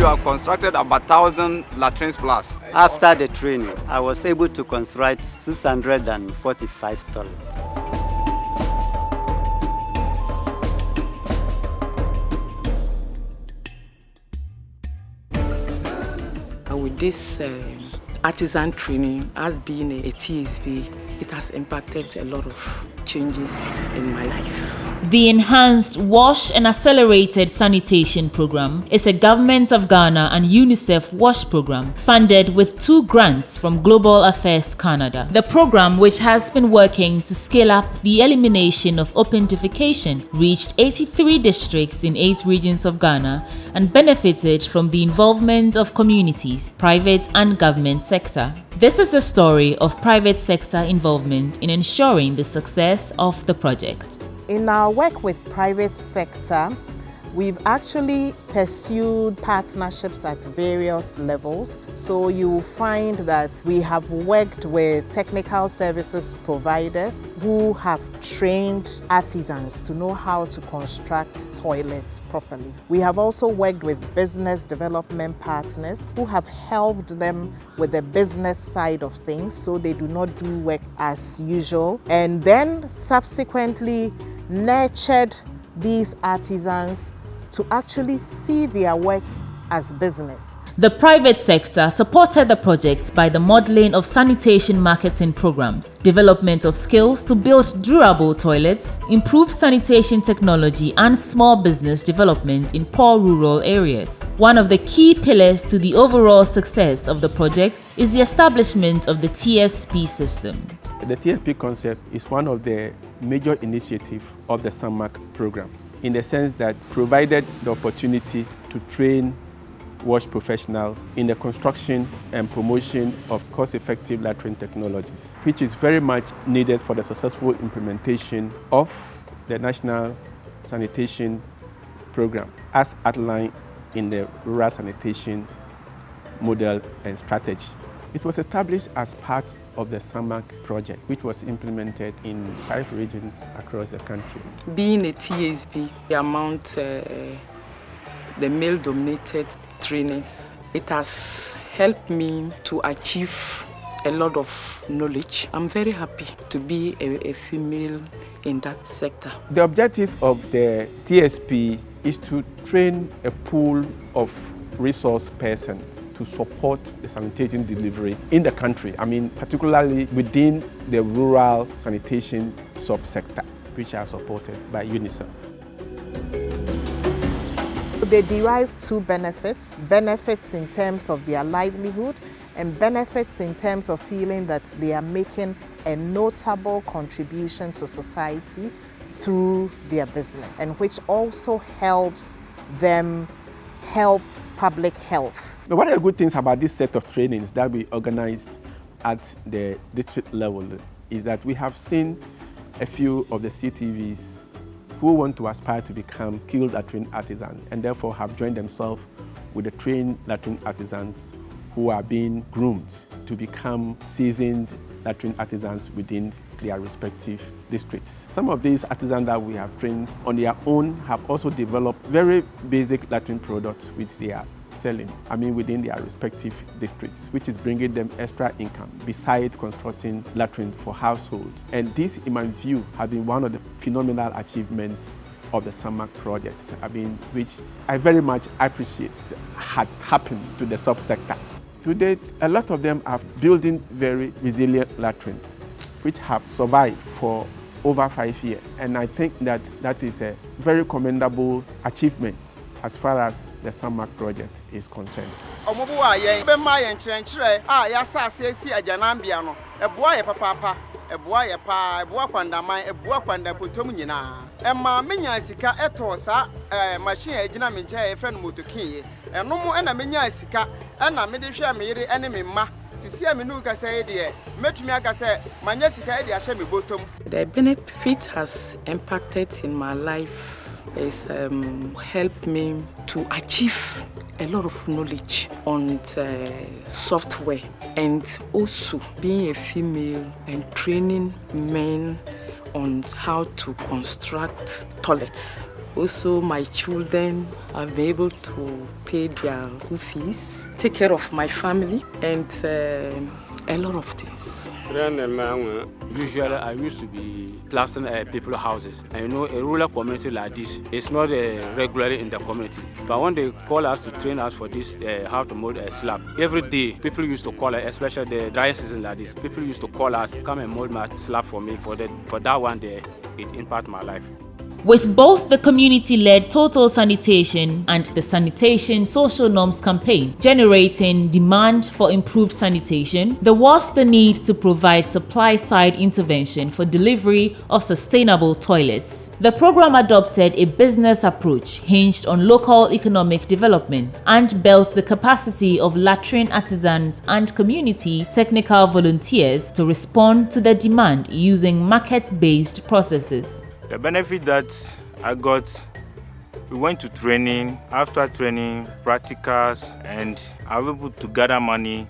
have constructed about 1,000 latrines plus. After the training, I was able to construct 645 toilets. With this artisan training, as being a TSP, it has impacted a lot of changes in my life. The Enhanced Wash and Accelerated Sanitation Program is a Government of Ghana and UNICEF WASH program funded with 2 grants from Global Affairs Canada. The program, which has been working to scale up the elimination of open defecation, reached 83 districts in 8 regions of Ghana and benefited from the involvement of communities, private and government sector. This is the story of private sector involvement in ensuring the success of the project. In our work with private sector, we've actually pursued partnerships at various levels. So you will find that we have worked with technical services providers who have trained artisans to know how to construct toilets properly. We have also worked with business development partners who have helped them with the business side of things so they do not do work as usual. And then subsequently nurtured these artisans to actually see their work as business. The private sector supported the project by the modeling of sanitation marketing programs, development of skills to build durable toilets, improved sanitation technology, and small business development in poor rural areas. One of the key pillars to the overall success of the project is the establishment of the Tsp System. The Tsp concept is one of the major initiatives of the SAMAC program, in the sense that provided the opportunity to train WASH professionals in the construction and promotion of cost-effective latrine technologies, which is very much needed for the successful implementation of the National Sanitation Program, as outlined in the Rural Sanitation Model and Strategy. It was established as part of the SAMAC project, which was implemented in 5 regions across the country. Being a TSP, the amount, the male-dominated trainings, it has helped me to achieve a lot of knowledge. I'm very happy to be a female in that sector. The objective of the TSP is to train a pool of resource persons to support the sanitation delivery in the country. I mean, particularly within the rural sanitation subsector, which are supported by UNICEF. They derive 2 benefits. Benefits in terms of their livelihood and benefits in terms of feeling that they are making a notable contribution to society through their business, and which also helps them help public health. Now, one of the good things about this set of trainings that we organized at the district level is that we have seen a few of the CTVs who want to aspire to become skilled latrine artisans and therefore have joined themselves with the trained latrine artisans who are being groomed to become seasoned latrine artisans within their respective districts. Some of these artisans that we have trained on their own have also developed very basic latrine products which they are selling, within their respective districts, which is bringing them extra income besides constructing latrines for households. And this, in my view, has been one of the phenomenal achievements of the SAMAC project, which I very much appreciate had happened to the subsector. To date, a lot of them are building very resilient latrines, which have survived for over 5 years. And I think that that is a very commendable achievement as far as the SAMAC project is concerned. The benefit has impacted in my life. It's helped me to achieve a lot of knowledge on software, and also being a female and training men on how to construct toilets. Also, my children, I've been able to pay their school fees, take care of my family, and a lot of things. Usually, I used to be plastering people's houses. And you know, a rural community like this, it's not regularly in the community. But when they call us to train us for this, how to mold a slab, every day people used to call us, especially the dry season like this. People used to call us, come and mold my slab for me. For that one day, it impacts my life. With both the community-led Total Sanitation and the Sanitation Social Norms campaign generating demand for improved sanitation, there was the need to provide supply-side intervention for delivery of sustainable toilets. The program adopted a business approach hinged on local economic development and built the capacity of latrine artisans and community technical volunteers to respond to the demand using market-based processes. The benefit that I got, we went to training. After training, practicals, and I was able to gather money,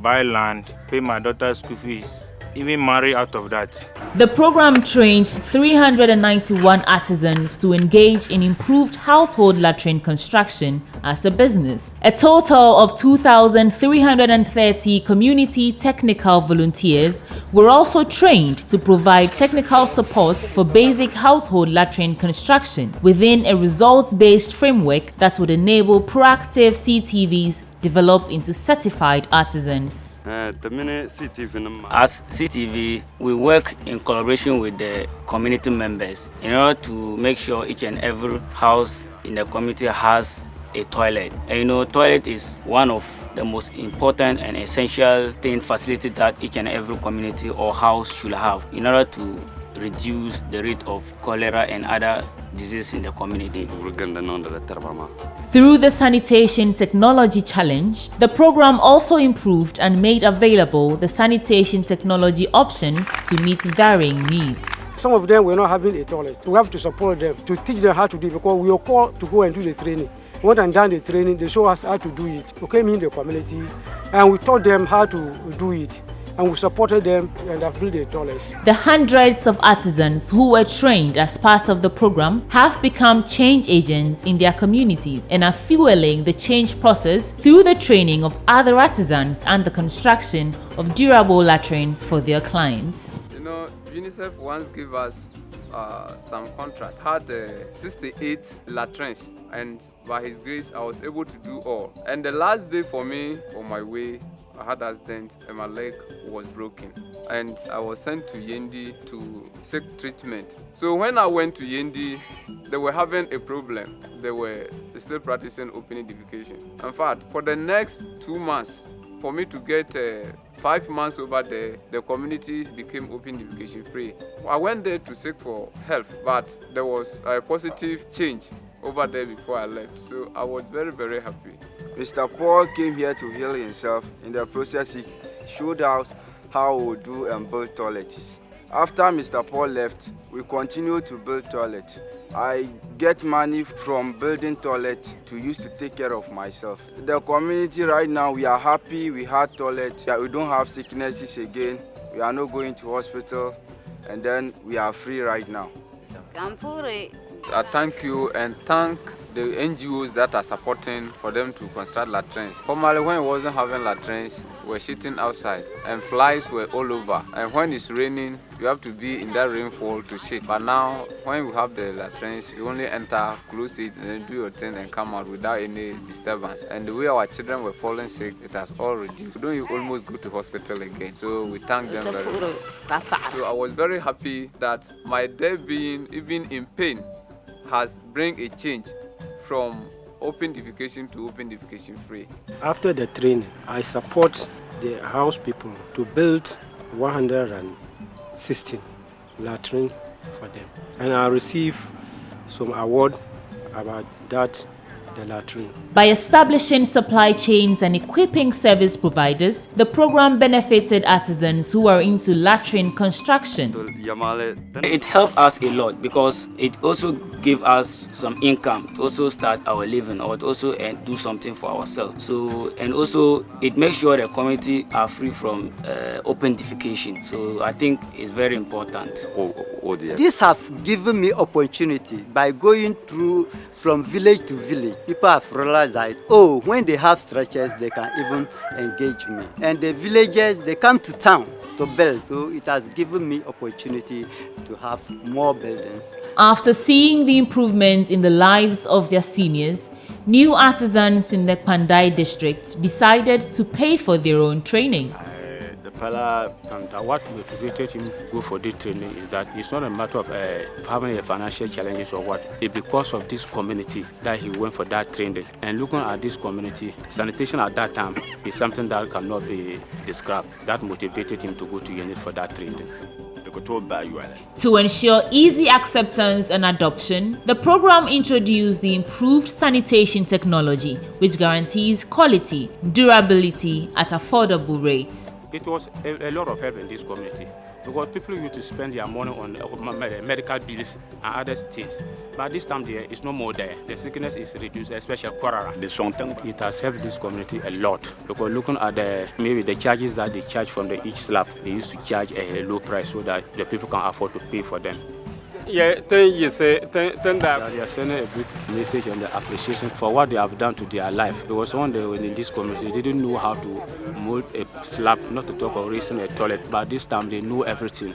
buy land, pay my daughter's school fees, even marry out of that. The program trained 391 artisans to engage in improved household latrine construction as a business. A total of 2,330 community technical volunteers were also trained to provide technical support for basic household latrine construction within a results-based framework that would enable proactive CTVs develop into certified artisans. As CTV, we work in collaboration with the community members in order to make sure each and every house in the community has a toilet. And you know, toilet is one of the most important and essential facility that each and every community or house should have in order to reduce the rate of cholera and other diseases in the community. Through the Sanitation Technology Challenge, the program also improved and made available the sanitation technology options to meet varying needs. Some of them were not having a toilet. We have to support them to teach them how to do it because we are called to go and do the training. When I'm done the training, they show us how to do it. We came in the community and we taught them how to do it. And we supported them and have built the toilets. The hundreds of artisans who were trained as part of the program have become change agents in their communities and are fueling the change process through the training of other artisans and the construction of durable latrines for their clients. You know, UNICEF once gave us some contract, had 68 latrines, and by his grace I was able to do all. And the last day for me on my way, I had an accident and my leg was broken, and I was sent to Yendi to seek treatment. So when I went to Yendi, they were having a problem. They were still practicing open defecation. In fact, for the next 2 months, for me to get 5 months over there, the community became open defecation free. I went there to seek for help, but there was a positive change over there before I left. So I was very, very happy. Mr. Paul came here to heal himself. In the process, he showed us how we do and build toilets. After Mr. Paul left, we continued to build toilets. I get money from building toilets to use to take care of myself. The community right now, we are happy. We had toilets. We don't have sicknesses again. We are not going to hospital, and then we are free right now. I thank you and thank the NGOs that are supporting for them to construct latrines. Formerly, when we wasn't having latrines, we were sitting outside and flies were all over. And when it's raining, you have to be in that rainfall to shit. But now, when we have the latrines, you only enter, close it, and then do your thing and come out without any disturbance. And the way our children were falling sick, it has all reduced. We don't almost go to hospital again. So we thank them very much. So I was very happy that my dad being even in pain has bring a change from open defecation to open defecation free. After the training, I support the house people to build 116 latrines for them. And I receive some award about that, the latrine. By establishing supply chains and equipping service providers, the program benefited artisans who are into latrine construction. It helped us a lot because it also gave us some income to also start our living or to also do something for ourselves. So, and also it makes sure the community are free from open defecation. So I think it's very important. This has given me opportunity by going through from village to village. People have realized that, oh, when they have stretchers, they can even engage me. And the villagers, they come to town to build. So it has given me opportunity to have more buildings. After seeing the improvement in the lives of their seniors, new artisans in the Pandai district decided to pay for their own training. What motivated him to go for this training is that it's not a matter of having a financial challenges or what. It's because of this community that he went for that training. And looking at this community, sanitation at that time is something that cannot be described. That motivated him to go to UNIT for that training. To ensure easy acceptance and adoption, the program introduced the improved sanitation technology, which guarantees quality, durability at affordable rates. It was a lot of help in this community because people used to spend their money on medical bills and other things. But this time there is no more there. The sickness is reduced, especially cholera. It has helped this community a lot because looking at maybe the charges that they charge from each slab, they used to charge a low price so that the people can afford to pay for them. They are sending a big message and the appreciation for what they have done to their life. Because when they were in this community, they didn't know how to mold a slab, not to talk of raising a toilet, but this time they know everything.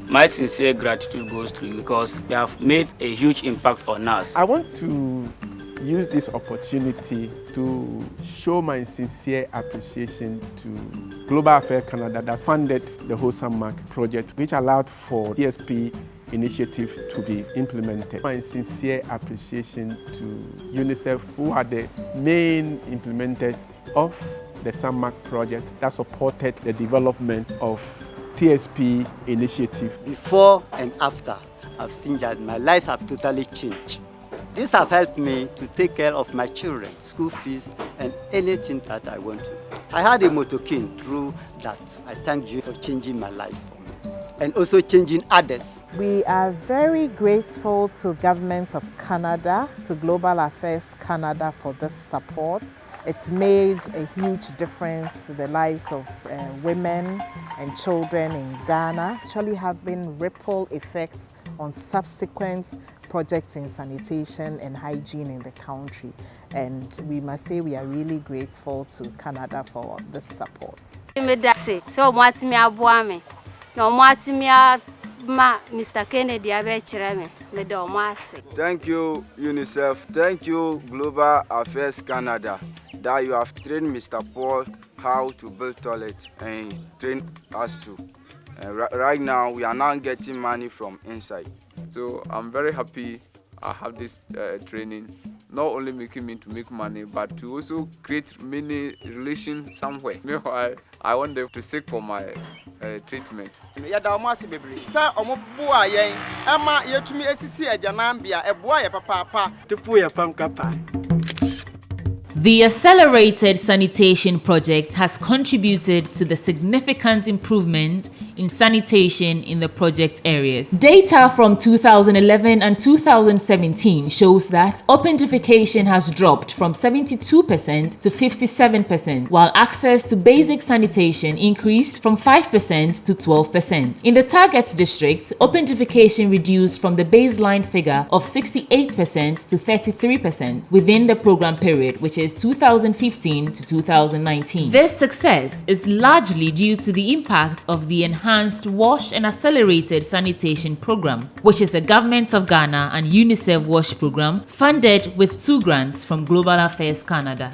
My sincere gratitude goes to you because you have made a huge impact on us. I want to use this opportunity to show my sincere appreciation to Global Affairs Canada that funded the Wholesome Mark project, which allowed for Tsp initiative to be implemented. My sincere appreciation to UNICEF, who are the main implementers of the SAMMAC project that supported the development of Tsp initiative. Before and after, I've seen that my life has totally changed. This has helped me to take care of my children, school fees, and anything that I want to. I had a motorcade through that. I thank you for changing my life and also changing others. We are very grateful to Government of Canada, to Global Affairs Canada for this support. It's made a huge difference to the lives of women and children in Ghana, actually having ripple effects on subsequent projects in sanitation and hygiene in the country. And we must say we are really grateful to Canada for this support. Mr. Kennedy, thank you, UNICEF. Thank you, Global Affairs Canada, that you have trained Mr. Paul how to build toilets and train us too. Right now, we are now getting money from inside. So I'm very happy I have this training, not only making me to make money, but to also create many relations somewhere. Meanwhile, I want them to seek for my treatment. The Accelerated Sanitation Project has contributed to the significant improvement in sanitation in the project areas. Data from 2011 and 2017 shows that opentification has dropped from 72% to 57%, while access to basic sanitation increased from 5% to 12%. In the target district, opentification reduced from the baseline figure of 68% to 33% within the program period, which is 2015 to 2019. This success is largely due to the impact of the Enhanced Wash and Accelerated Sanitation Program, which is a Government of Ghana and UNICEF WASH program funded with 2 grants from Global Affairs Canada.